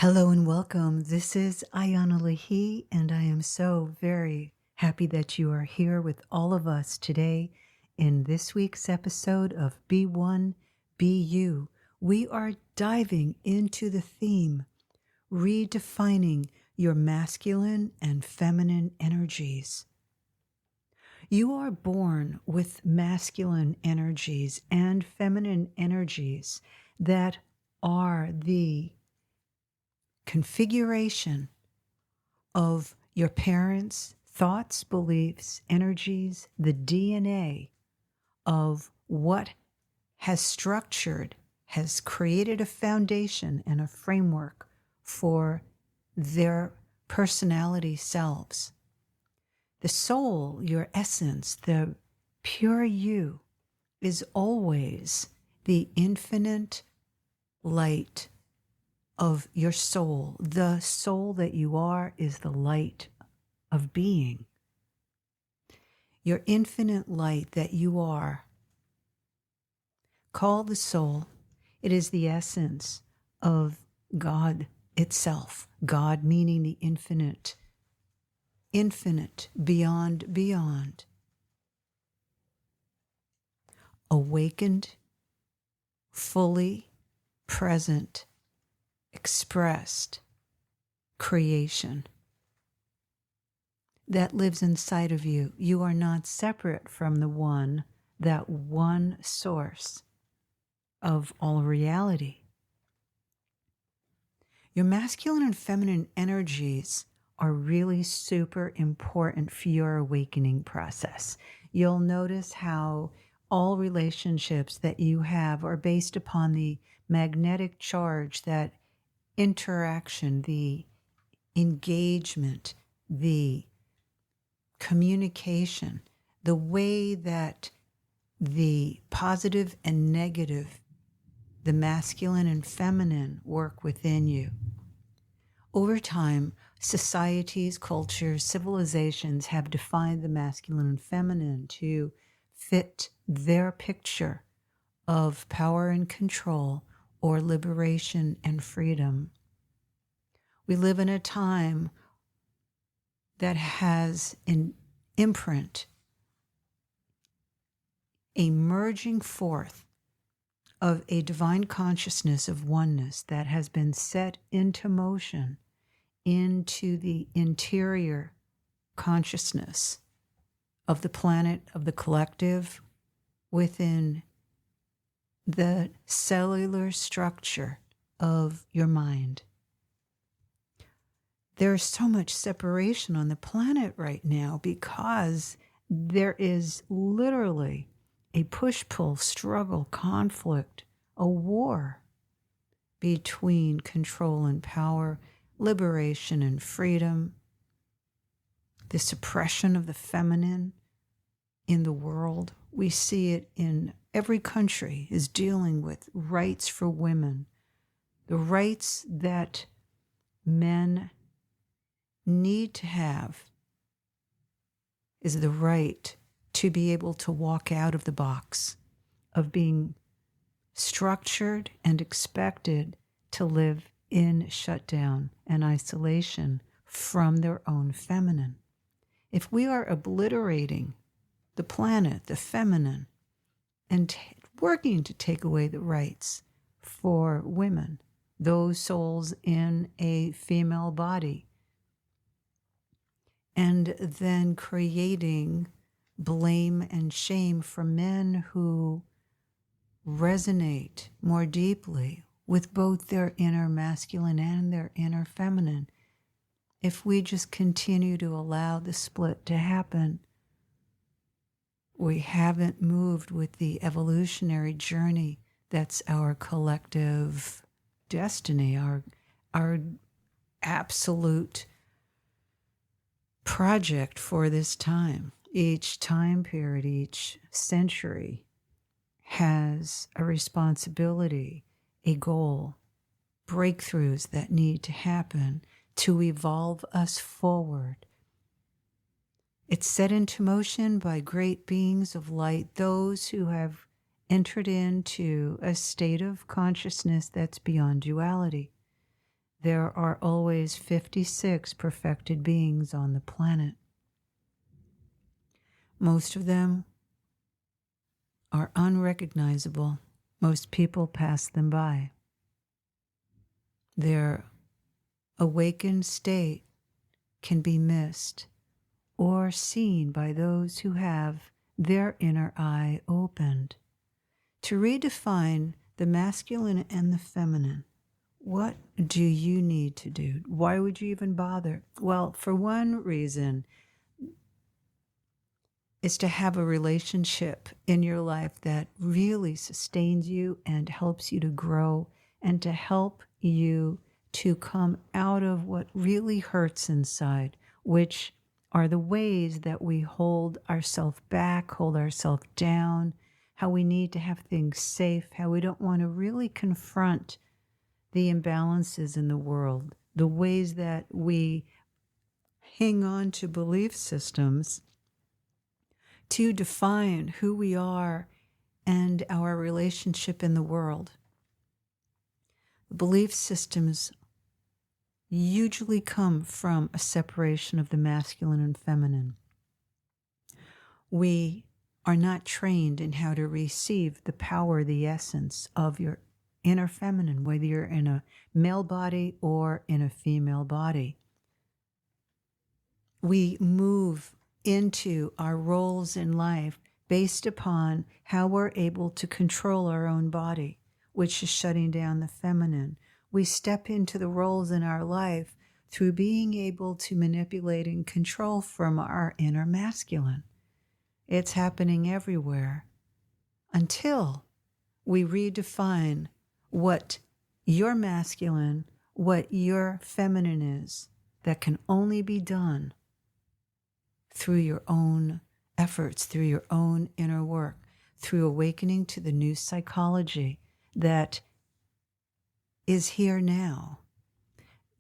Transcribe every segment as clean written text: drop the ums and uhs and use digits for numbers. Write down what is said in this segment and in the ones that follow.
Hello and welcome. This is Ayana Lahi, and I am so very happy that you are here with all of us today in this week's episode of Be One, Be You. We are diving into the theme, redefining your masculine and feminine energies. You are born with masculine energies and feminine energies that are the configuration of your parents' thoughts, beliefs, energies, the DNA of what has structured, has created a foundation and a framework for their personality selves. The soul, your essence, the pure you, is always the infinite light of your soul. The soul that you are is the light of being. Your infinite light that you are, call the soul. It is the essence of God itself. God meaning the infinite, infinite, beyond, beyond. Awakened, fully present, expressed creation that lives inside of you. You are not separate from the one, that one source of all reality. Your masculine and feminine energies are really super important for your awakening process. You'll notice how all relationships that you have are based upon the magnetic charge, that interaction, the engagement, the communication, the way that the positive and negative, the masculine and feminine, work within you. Over time, societies, cultures, civilizations have defined the masculine and feminine to fit their picture of power and control or liberation and freedom. We live in a time that has an imprint, a merging forth of a divine consciousness of oneness that has been set into motion into the interior consciousness of the planet, of the collective, within the cellular structure of your mind. There's so much separation on the planet right now because there is literally a push-pull, struggle, conflict, a war between control and power, liberation and freedom, the suppression of the feminine in the world. We see it in every country is dealing with rights for women, the rights that men need to have is the right to be able to walk out of the box of being structured and expected to live in shutdown and isolation from their own feminine. If we are obliterating the planet, the feminine, and working to take away the rights for women, those souls in a female body, and then creating blame and shame for men who resonate more deeply with both their inner masculine and their inner feminine. If we just continue to allow the split to happen, we haven't moved with the evolutionary journey that's our collective destiny, our absolute project for this time. Each time period, each century has a responsibility, a goal, breakthroughs that need to happen to evolve us forward. It's set into motion by great beings of light, those who have entered into a state of consciousness that's beyond duality. there are always 56 perfected beings on the planet. Most of them are unrecognizable. Most people pass them by. Their awakened state can be missed or seen by those who have their inner eye opened. To redefine the masculine and the feminine, what do you need to do? Why would you even bother? Well, for one reason, is to have a relationship in your life that really sustains you and helps you to grow and to help you to come out of what really hurts inside, which are the ways that we hold ourselves back, hold ourselves down, how we need to have things safe, how we don't want to really confront the imbalances in the world, the ways that we hang on to belief systems to define who we are and our relationship in the world. Belief systems usually come from a separation of the masculine and feminine. We are not trained in how to receive the power, the essence of your inner feminine, whether you're in a male body or in a female body. We move into our roles in life based upon how we're able to control our own body, which is shutting down the feminine. We step into the roles in our life through being able to manipulate and control from our inner masculine. It's happening everywhere until we redefine what your masculine, what your feminine is, that can only be done through your own efforts, through your own inner work, through awakening to the new psychology that is here now.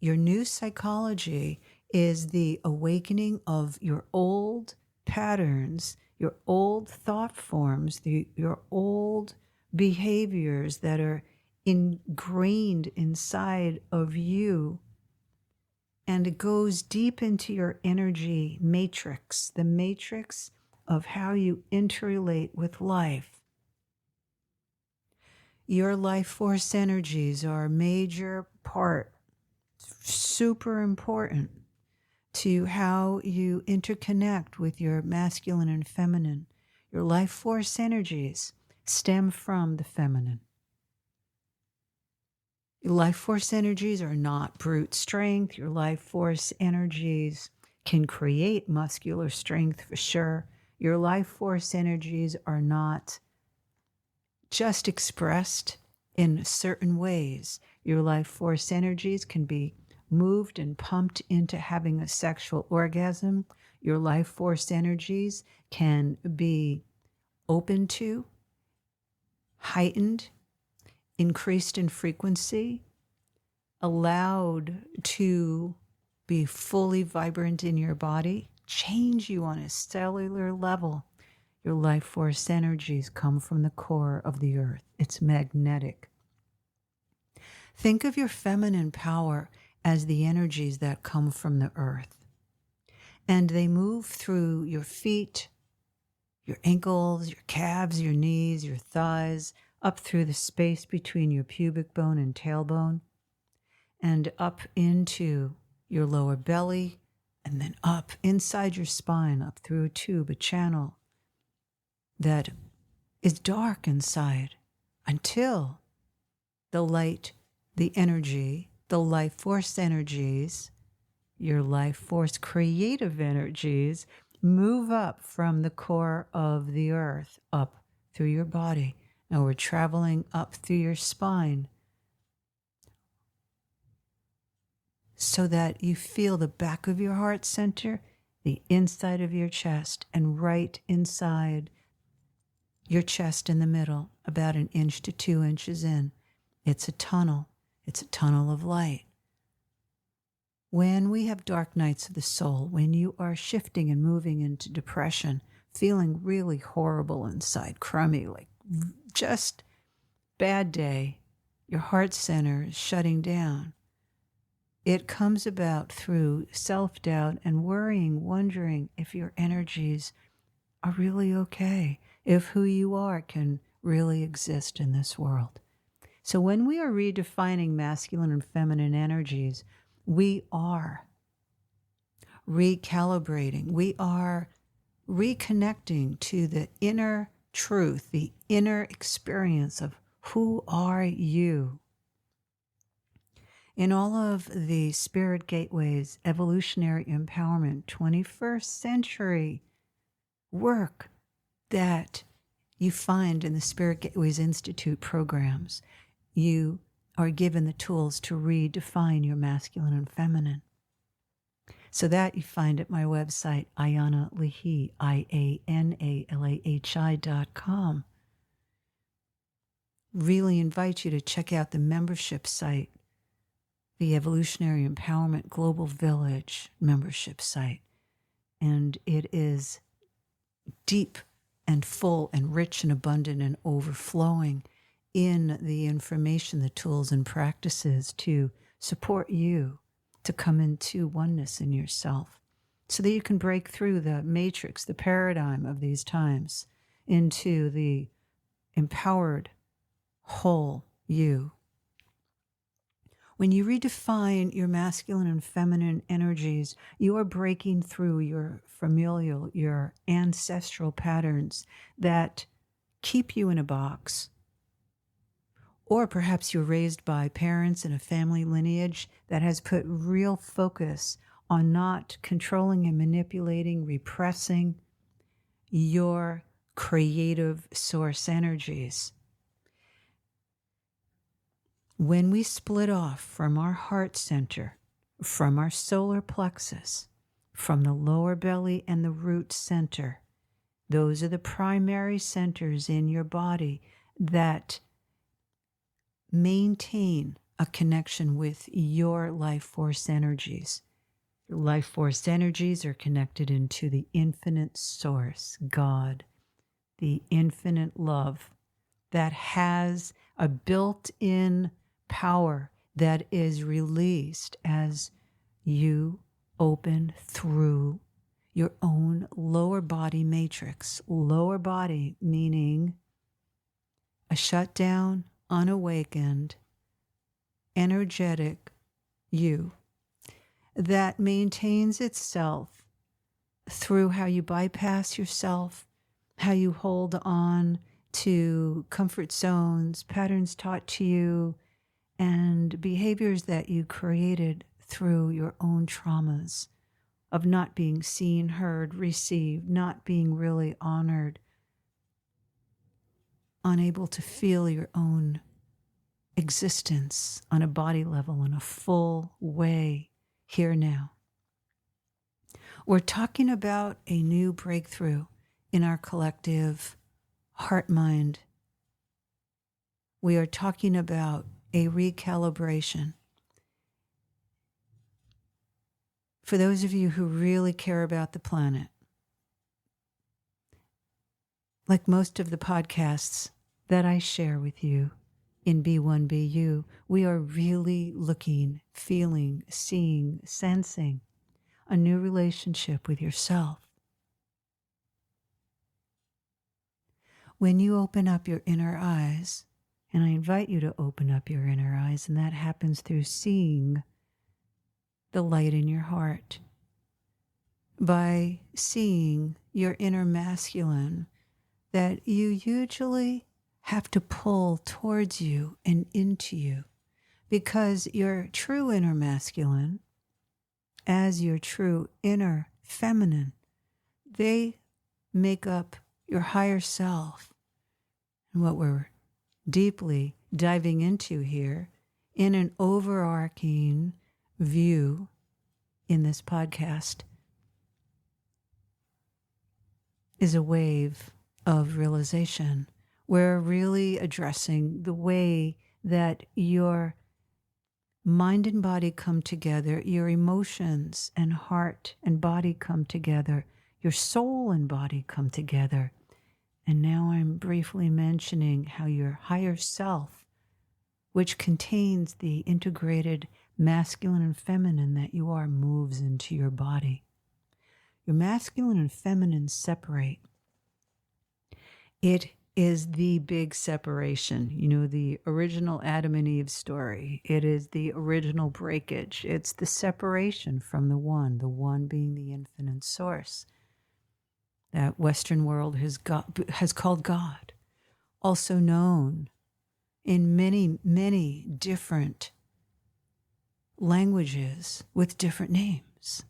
Your new psychology is the awakening of your old patterns, your old thought forms, your old behaviors that are ingrained inside of you. And it goes deep into your energy matrix, the matrix of how you interrelate with life. Your life force energies are a major part, super important, to how you interconnect with your masculine and feminine. Your life force energies stem from the feminine. Your life force energies are not brute strength. Your life force energies can create muscular strength for sure. Your life force energies are not just expressed in certain ways. Your life force energies can be moved and pumped into having a sexual orgasm. Your life force energies can be open to, heightened, increased in frequency, allowed to be fully vibrant in your body, change you on a cellular level. Your life force energies come from the core of the earth. It's magnetic. Think of your feminine power as the energies that come from the earth. And they move through your feet, your ankles, your calves, your knees, your thighs, up through the space between your pubic bone and tailbone, and up into your lower belly, and then up inside your spine, up through a tube, a channel that is dark inside until the light, the energy, the life force energies, your life force creative energies move up from the core of the earth, up through your body. Now we're traveling up through your spine so that you feel the back of your heart center, the inside of your chest, and right inside your chest in the middle, about 1 inch to 2 inches in. It's a tunnel. It's a tunnel of light. When we have dark nights of the soul, when you are shifting and moving into depression, feeling really horrible inside, crummy, like just bad day, your heart center is shutting down. It comes about through self-doubt and worrying, wondering if your energies are really okay, if who you are can really exist in this world. So when we are redefining masculine and feminine energies, we are recalibrating. We are reconnecting to the inner truth, the inner experience of who are you. In all of the Spirit Gateways, Evolutionary Empowerment, 21st century work that you find in the Spirit Gateways Institute programs, you are given the tools to redefine your masculine and feminine. So that you find at my website, IanaLahi, IANALAHI.com. Really invite you to check out the membership site, the Evolutionary Empowerment Global Village membership site. And it is deep and full and rich and abundant and overflowing in the information, the tools and practices to support you to come into oneness in yourself so that you can break through the matrix, the paradigm of these times into the empowered whole you. When you redefine your masculine and feminine energies, you are breaking through your familial, your ancestral patterns that keep you in a box. Or perhaps you're raised by parents in a family lineage that has put real focus on not controlling and manipulating, repressing your creative source energies. When we split off from our heart center, from our solar plexus, from the lower belly and the root center, those are the primary centers in your body that maintain a connection with your life force energies. Your life force energies are connected into the infinite source, God, the infinite love that has a built-in power that is released as you open through your own lower body matrix. Lower body meaning a shutdown, unawakened, energetic you that maintains itself through how you bypass yourself, how you hold on to comfort zones, patterns taught to you, and behaviors that you created through your own traumas of not being seen, heard, received, not being really honored, unable to feel your own existence on a body level in a full way here now. We're talking about a new breakthrough in our collective heart-mind. We are talking about a recalibration. For those of you who really care about the planet, like most of the podcasts that I share with you in B1BU, we are really looking, feeling, seeing, sensing a new relationship with yourself. When you open up your inner eyes, and I invite you to open up your inner eyes, and that happens through seeing the light in your heart, by seeing your inner masculine that you usually have to pull towards you and into you, because your true inner masculine, as your true inner feminine, they make up your higher self. And what we're deeply diving into here in an overarching view in this podcast is a wave of realization. We're really addressing the way that your mind and body come together, your emotions and heart and body come together, your soul and body come together. And now I'm briefly mentioning how your higher self, which contains the integrated masculine and feminine that you are moves into your body. Your masculine and feminine separate. It is the big separation, the original Adam and Eve story. It is the original breakage. It's the separation from the one being the infinite source that Western world has called God, also known in many, many different languages with different names.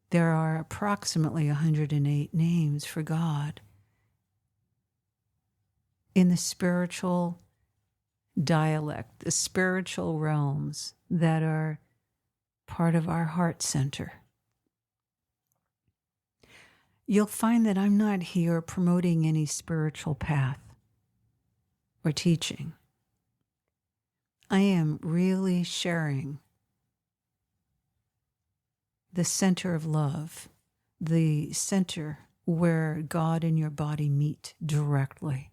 There are approximately 108 names for God in the spiritual dialect, the spiritual realms that are part of our heart center. You'll find that I'm not here promoting any spiritual path or teaching. I am really sharing the center of love, the center where God and your body meet directly.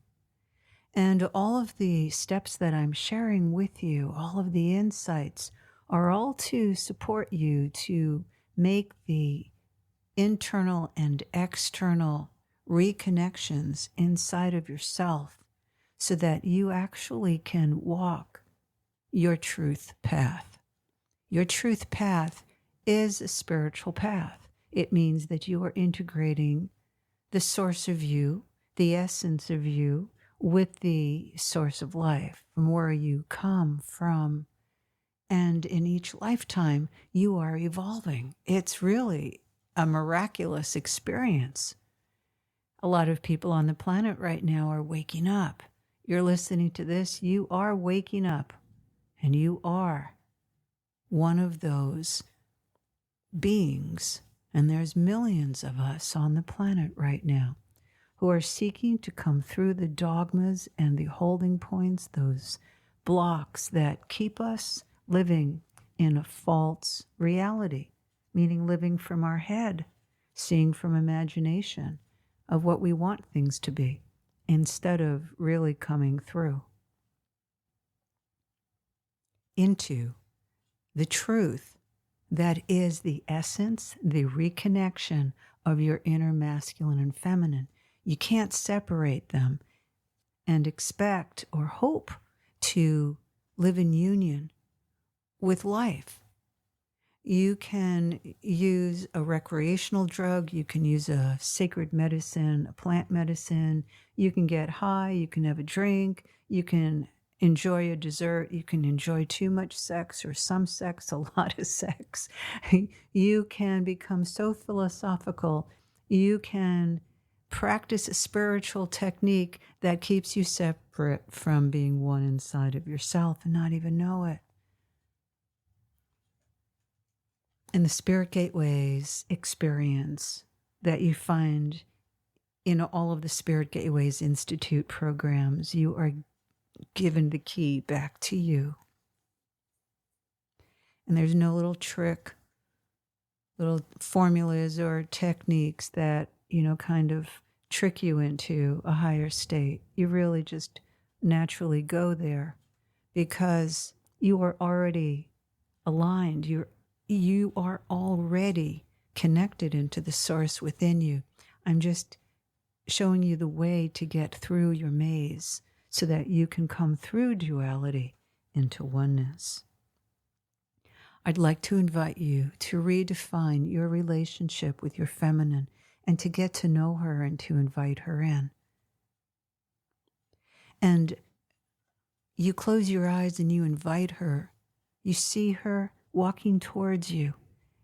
And all of the steps that I'm sharing with you, all of the insights, are all to support you to make the internal and external reconnections inside of yourself so that you actually can walk your truth path. Your truth path is a spiritual path. It means that you are integrating the source of you, the essence of you, with the source of life, from where you come from. And in each lifetime, you are evolving. It's really a miraculous experience. A lot of people on the planet right now are waking up. You're listening to this, you are waking up, and you are one of those beings, and there's millions of us on the planet right now who are seeking to come through the dogmas and the holding points, those blocks that keep us living in a false reality, meaning living from our head, seeing from imagination of what we want things to be, instead of really coming through into the truth that is the essence, the reconnection of your inner masculine and feminine. You can't separate them and expect or hope to live in union with life. You can use a recreational drug, you can use a sacred medicine, a plant medicine, you can get high, you can have a drink, you can enjoy a dessert, you can enjoy too much sex or some sex, a lot of sex. You can become so philosophical, you can practice a spiritual technique that keeps you separate from being one inside of yourself and not even know it. And the Spirit Gateways experience that you find in all of the Spirit Gateways Institute programs, you are given the key back to you. And there's no little trick, little formulas or techniques that, kind of trick you into a higher state. You really just naturally go there because you are already aligned. You are already connected into the source within you. I'm just showing you the way to get through your maze so that you can come through duality into oneness. I'd like to invite you to redefine your relationship with your feminine and to get to know her and to invite her in. And you close your eyes and you invite her. You see her walking towards you,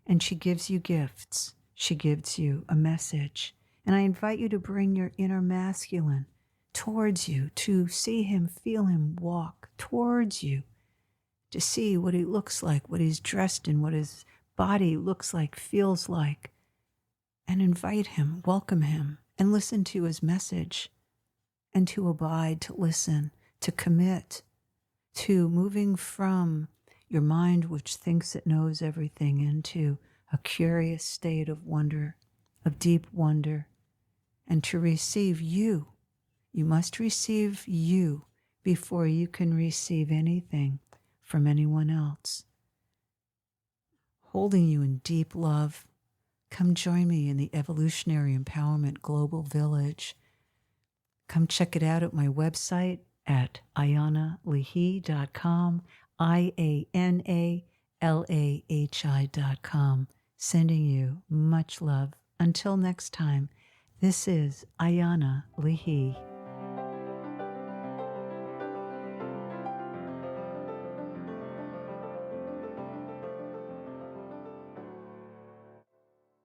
and she gives you gifts. She gives you a message. And I invite you to bring your inner masculine towards you, to see him, feel him walk towards you, to see what he looks like, what he's dressed in, what his body looks like, feels like, and invite him, welcome him, and listen to his message, and to abide, to listen, to commit, to moving from your mind, which thinks it knows everything, into a curious state of wonder, of deep wonder, and to receive you. You must receive you before you can receive anything from anyone else. Holding you in deep love, come join me in the Evolutionary Empowerment Global Village. Come check it out at my website at ayanalahi.com, IANALAHI.com. Sending you much love. Until next time, this is Ayana Lahi.